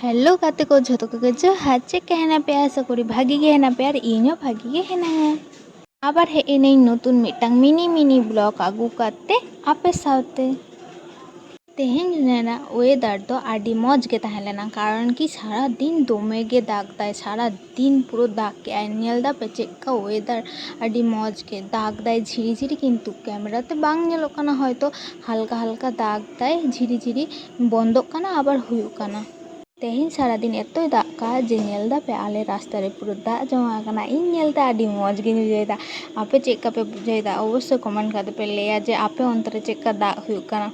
Hello गाते को झोतो को जोहार चेक हेना पे आशा करी भागी गे हेना पे और इñो भागी गे हेना आबार हे एने नतून मिटांग मिनी मिनी ब्लॉग आगू करते आपे सावते तेहेन जुनेना वेदार तो आडी मौज के ताहें लेना कारण कि सारा दिन दोमे गे दाग दाय सारा दिन पुरो दाग के आय नेल दा पे चेक्का वेदार आडी मौज के दाग दाय झिरी झिरी किन्तु कैमराते बांग नेलोग काना हयतो हल्का हल्का दाग दाय झिरी झिरी बंदोग काना आबार हुयुग काना तेहेन सारा दिन एतोई दाग का जे नेल दा पे आले रास्ता रे पुरो दाग जमा काना इन नेलते आडी मौज गिन बुझाइदा आपे चेक्का पे बुझाइदा अवश्य कमेंट करते पे लेया जे आपे अंतरे चेक्का दाग हुयुग काना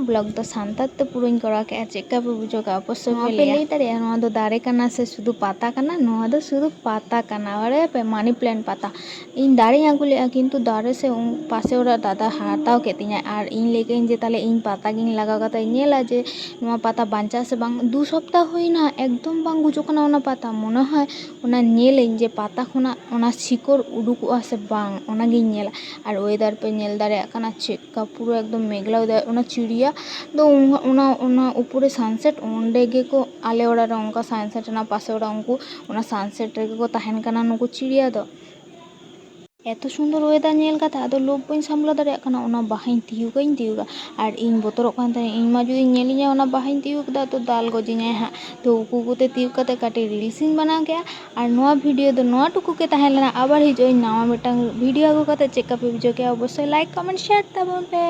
ब्लॉग तो सानताते पुरोñ करा के चेक्का पे बुझो का अवश्य पे ले दाड़िया नोआ दो दारे काना से शुधु पाता काना नोआ दो शुधु पाता काना बारे पे मानी प्लांट पाता इन दारे आगु लेआ किन्तु दारे से पासे ओरा दादा हाताव केतिña आर इन लेके इन जे ताले इन पाता गिन लगाव काता नेला जे नोआ पाता बांचा से बांग 2 सप्ताह होइना एकदम बांग गुजो काना ओना पाता मोने हय ओना नेलेñ जे पाता खोना ओना शिकोर उडुकोआ से बांग ओना गिन नेला आर वेदार पे नेल दाड़िया काना चेक्का पुरो एकदम मेघला वेदार ओना चिड़िया तो ओना ऊपरे सनसेट ओंडे गे को आले ओड़ा रे ओंका सनसेट ना पासे ओड़ा उनको ओना सनसेट रे को ताहेन काना नुकु चिड़िया दो एत सुंदर वेदार नेल काते आदो लोभ बाñ सामला दाड़िया काना ओना बाहाñ तियुगा आर इन बोतरोग कान ताहें इन मा जुदि नेलिña ओना बाहाñ तियुग दा तो दाल गजिñाय हाँ तो उकु उकुते तियुग काते काटे रील्स इन बनाव केया आर नोआ भिडियो दो नोआ टुकु के ताहें लेना आबार हिजुñ नावा मिटांग भिडियो आगु काते चेक पे बुझो के अवश्य लाइक कमेंट शेयर ताबोन पे।